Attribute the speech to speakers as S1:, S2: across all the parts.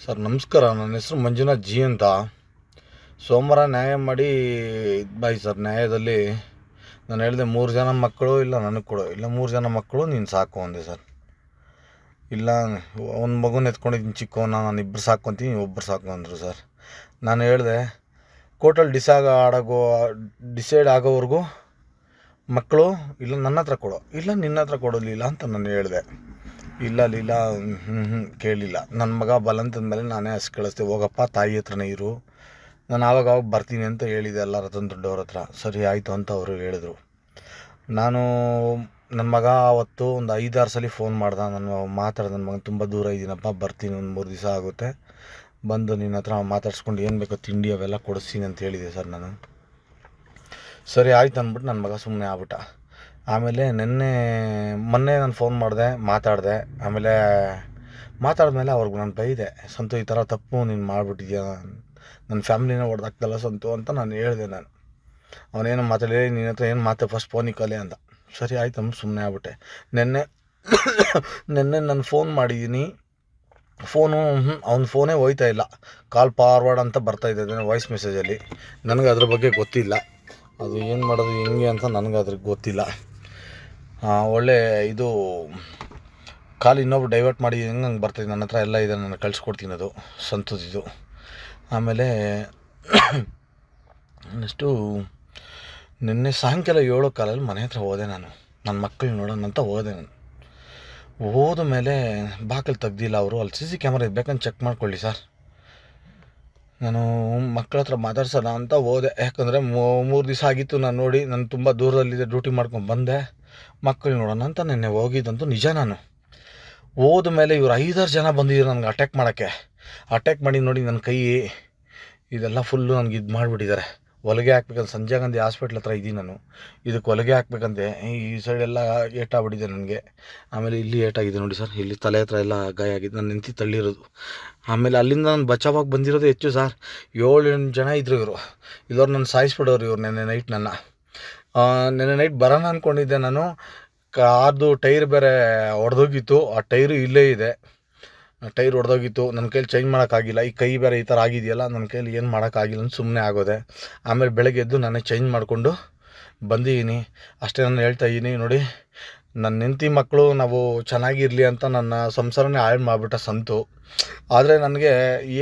S1: Sir ನಮಸ್ಕಾರ. ನನ್ನ ಹೆಸರು ಮಂಜುನಾಥ್ ಜಿ ಅಂತ. ಸೋಮವಾರ ನ್ಯಾಯ ಮಾಡಿ ಬಾಯ್ ಸರ್. ನ್ಯಾಯದಲ್ಲಿ ನಾನು ಹೇಳಿದೆ 3 ಜನ ಮಕ್ಕಳು ಇಲ್ಲ ನನಗೆ ಕೊಡು, ಇಲ್ಲ 3 ಜನ ಮಕ್ಕಳು ನೀನು ಸಾಕು ಅಂದೆ ಸರ್. ಇಲ್ಲ ಒಂದು ಮಗುನ ಎತ್ಕೊಂಡಿದ್ದೀನಿ ಚಿಕ್ಕವನ್ನ, ನಾನು ಇಬ್ಬರು ಸಾಕ್ಕೊತೀನಿ, ಒಬ್ಬರು ಸಾಕು ಅಂದರು ಸರ್. ನಾನು ಹೇಳಿದೆ ಕೋರ್ಟಲ್ಲಿ ಡಿಸೈಡ್ ಆಗೋವರೆಗೂ ಮಕ್ಕಳು ಇಲ್ಲ ನನ್ನ ಹತ್ರ ಕೊಡು, ಇಲ್ಲ ನಿನ್ನ ಹತ್ರ ಕೊಡೋಲಿಲ್ಲ ಅಂತ ನಾನು ಹೇಳಿದೆ. ಇಲ್ಲ ಕೇಳಿಲ್ಲ. ನನ್ನ ಮಗ ಬಲಂತಂದಮೇಲೆ ನಾನೇ ಕಳಿಸ್ದೆ, ಹೋಗಪ್ಪ ತಾಯಿ ಹತ್ರನೇ ಇರು, ನಾನು ಆವಾಗ ಬರ್ತೀನಿ ಅಂತ ಹೇಳಿದೆ ಎಲ್ಲರ ಹತ್ರ, ದೊಡ್ಡವ್ರ ಹತ್ರ. ಸರಿ ಆಯಿತು ಅಂತ ಅವರು ಹೇಳಿದರು. ನನ್ನ ಮಗ ಅವತ್ತು ಒಂದು 5-6 ಸಲ ಫೋನ್ ಮಾಡ್ದೆ. ನನ್ನ ಮಗನ ತುಂಬ ದೂರ ಇದ್ದೀನಪ್ಪ, ಬರ್ತೀನಿ, ಒಂದು 3 ದಿವಸ ಆಗುತ್ತೆ, ಬಂದು ನಿನ್ನ ಹತ್ರ ಮಾತಾಡ್ಸ್ಕೊಂಡು ಏನು ಬೇಕೋ ತಿಂಡಿ ಅವೆಲ್ಲ ಕೊಡಿಸ್ತೀನಿ ಅಂತ ಹೇಳಿದೆ ಸರ್ ನಾನು. ಸರಿ ಆಯ್ತು ಅಂದ್ಬಿಟ್ಟು ನನ್ನ ಮಗ ಸುಮ್ಮನೆ ಆಗ್ಬಿಟ್ಟ. ಆಮೇಲೆ ಮೊನ್ನೆ ನಾನು ಫೋನ್ ಮಾಡಿದೆ, ಮಾತಾಡಿದೆ. ಮಾತಾಡಿದ್ಮೇಲೆ ಅವ್ರಿಗೆ ನಾನು ಬೈದೆ, ಸಂತು ಈ ಥರ ತಪ್ಪು ನೀನು ಮಾಡಿಬಿಟ್ಟಿದ್ಯಾ, ನನ್ನ ಫ್ಯಾಮ್ಲಿನ ಹೊಡೆದಾಕ್ತಲ್ಲ ಸಂತು ಅಂತ ನಾನು ಹೇಳಿದೆ. ಅವನೇನು ಮಾತಾಡಿ ನಿನ್ನ ಹತ್ರ ಏನು ಫಸ್ಟ್ ಫೋನಿಗೆ ಕಲೆ ಅಂತ. ಸರಿ ಆಯ್ತು ಅಂದ್ಬಿಟ್ಟು ಸುಮ್ಮನೆ ಆಗ್ಬಿಟ್ಟೆ. ನೆನ್ನೆ ನಾನು ಫೋನ್ ಮಾಡಿದ್ದೀನಿ, ಅವ್ನ ಫೋನೇ ಹೋಯ್ತಾ ಇಲ್ಲ, ಕಾಲ್ ಫಾರ್ವರ್ಡ್ ಅಂತ ಬರ್ತಾಯಿದ್ದೆ ವಾಯ್ಸ್ ಮೆಸೇಜಲ್ಲಿ. ನನಗೆ ಅದ್ರ ಬಗ್ಗೆ ಗೊತ್ತಿಲ್ಲ, ಅದು ಏನು ಮಾಡೋದು ಹೆಂಗೆ ಅಂತ ನನಗೆ ಅದ್ರಿಗೆ ಗೊತ್ತಿಲ್ಲ. ಒಳ್ಳೆ ಇದು ಕಾಲ್ ಇನ್ನೊಬ್ರು ಡೈವರ್ಟ್ ಮಾಡಿ ಹೆಂಗೆ ಬರ್ತಾಯಿದೆ, ನನ್ನ ಹತ್ರ ಎಲ್ಲ ಇದೆ, ನಾನು ಕಳಿಸ್ಕೊಡ್ತೀನಿ ಅದು ಸಂತುದಿದು. ಆಮೇಲೆ ನೆಕ್ಸ್ಟು ನಿನ್ನೆ ಸಾಯಂಕಾಲ 7:15 ಮನೆ ಹತ್ರ ಹೋದೆ. ನನ್ನ ಮಕ್ಕಳು ನೋಡೋಣ ಅಂತ ಹೋದೆ. ಹೋದ ಮೇಲೆ ಬಾಗಿಲು ತೆಗ್ದಿಲ್ಲ ಅವರು. ಅಲ್ಲಿ CC ಕ್ಯಾಮ್ರಾ ಬೇಕಂತ ಚೆಕ್ ಮಾಡ್ಕೊಳ್ಳಿ ಸರ್. ನಾನು ಮಕ್ಕಳ ಹತ್ರ ಮಾತಾಡ್ಸೋಣ ಅಂತ ಹೋದೆ, ಯಾಕಂದರೆ 3 ದಿವಸ ಆಗಿತ್ತು ನಾನು ನೋಡಿ. ನಾನು ತುಂಬ ದೂರದಲ್ಲಿದ್ದೆ, ಡ್ಯೂಟಿ ಮಾಡ್ಕೊಂಡು ಬಂದೆ. ಮಕ್ಕಳು ನೋಡೋಣ ಅಂತ ನೆನ್ನೆ ಹೋಗಿದ್ದಂತೂ ನಿಜ. ನಾನು ಹೋದ ಮೇಲೆ ಇವ್ರು 5-6 ಜನ ಬಂದಿದ್ರು ನನಗೆ ಅಟ್ಯಾಕ್ ಮಾಡಿ ನೋಡಿ ನನ್ನ ಕೈ ಇದೆಲ್ಲ ಫುಲ್ಲು ನನಗೆ ಇದು ಮಾಡಿಬಿಟ್ಟಿದ್ದಾರೆ. ಹೊಲಿಗೆ ಹಾಕ್ಬೇಕಂತ ಸಂಜಯ್ ಗಾಂಧಿ ಹಾಸ್ಪಿಟ್ಲ್ ಹತ್ರ ಇದ್ದೀನಿ ನಾನು. ಇದಕ್ಕೆ ಹೊಲಿಗೆ ಹಾಕ್ಬೇಕಂತೆ ಈ ಸೈಡೆಲ್ಲ ಏಟಾಗ್ಬಿಟ್ಟಿದೆ ನನಗೆ. ಆಮೇಲೆ ಇಲ್ಲಿ ಏಟಾಗಿದೆ ನೋಡಿ ಸರ್, ಇಲ್ಲಿ ತಲೆ ಹತ್ರ ಎಲ್ಲ ಗಾಯ ಆಗಿದೆ, ನಾನು ನಿಂತು ತಳ್ಳಿರೋದು. ಆಮೇಲೆ ಅಲ್ಲಿಂದ ನಾನು ಬಚಾವಾಗಿ ಬಂದಿರೋದು ಹೆಚ್ಚು ಸರ್. 7-8 ಜನ ಇದ್ದರು ಇವರು. ಇಲ್ಲವ್ರು ನನ್ನ ಸಾಯಿಸ್ಬಿಡೋರು ಇವ್ರು. ನೆನ್ನೆ ನೈಟ್ ಬರೋಣ ಅಂದ್ಕೊಂಡಿದ್ದೆ ನಾನು. ಕಾರ್ದು ಟೈರ್ ಬೇರೆ ಒಡೆದೋಗಿತ್ತು. ಆ ಟೈರು ಇಲ್ಲೇ ಇದೆ, ಟೈರ್ ಹೊಡೆದೋಗಿತ್ತು. ನನ್ನ ಕೈಲಿ ಚೇಂಜ್ ಮಾಡೋಕ್ಕಾಗಿಲ್ಲ. ಈ ಕೈ ಬೇರೆ ಈ ಥರ ಆಗಿದೆಯಲ್ಲ, ನನ್ನ ಕೈಲಿ ಏನು ಮಾಡೋಕ್ಕಾಗಿಲ್ಲ ಅಂತ ಸುಮ್ಮನೆ ಆಗೋದೆ. ಆಮೇಲೆ ಬೆಳಗ್ಗೆ ಎದ್ದು ನಾನೇ ಚೇಂಜ್ ಮಾಡಿಕೊಂಡು ಬಂದಿದ್ದೀನಿ. ಅಷ್ಟೇ ನಾನು ಹೇಳ್ತಾ ಇದ್ದೀನಿ ನೋಡಿ, ನನ್ನ ಹೆಂಡತಿ ಮಕ್ಕಳು ನಾವು ಚೆನ್ನಾಗಿರಲಿ ಅಂತ ನನ್ನ ಸಂಸಾರನೇ ಹಾಳು ಮಾಡಿಬಿಟ್ಟ ಸಂತು. ಆದರೆ ನನಗೆ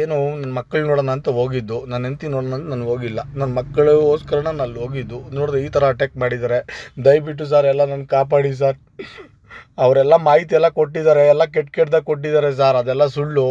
S1: ಏನು ನನ್ನ ಮಕ್ಕಳು ನೋಡೋಣ ಅಂತ ಹೋಗಿದ್ದು, ನನ್ನ ಹೆಂಡತಿ ನೋಡೋಣ ಅಂತ ನಾನು ಹೋಗಿಲ್ಲ. ನನ್ನ ಮಕ್ಕಳಿಗೋಸ್ಕರ ನಾನು ಅಲ್ಲಿ ಹೋಗಿದ್ದು. ನೋಡಿದ್ರೆ ಈ ಥರ ಅಟ್ಯಾಕ್ ಮಾಡಿದ್ದಾರೆ. ದಯವಿಟ್ಟು ಸರ್ ಎಲ್ಲ ನನ್ನ ಕಾಪಾಡಿ ಸರ್. ಅವರೆಲ್ಲ ಮಾಹಿತಿ ಎಲ್ಲ ಕೊಟ್ಟಿದ್ದಾರೆ, ಎಲ್ಲ ಕೆಟ್ಟದಾಗ ಕೊಟ್ಟಿದ್ದಾರೆ ಸರ್, ಅದೆಲ್ಲ ಸುಳ್ಳು.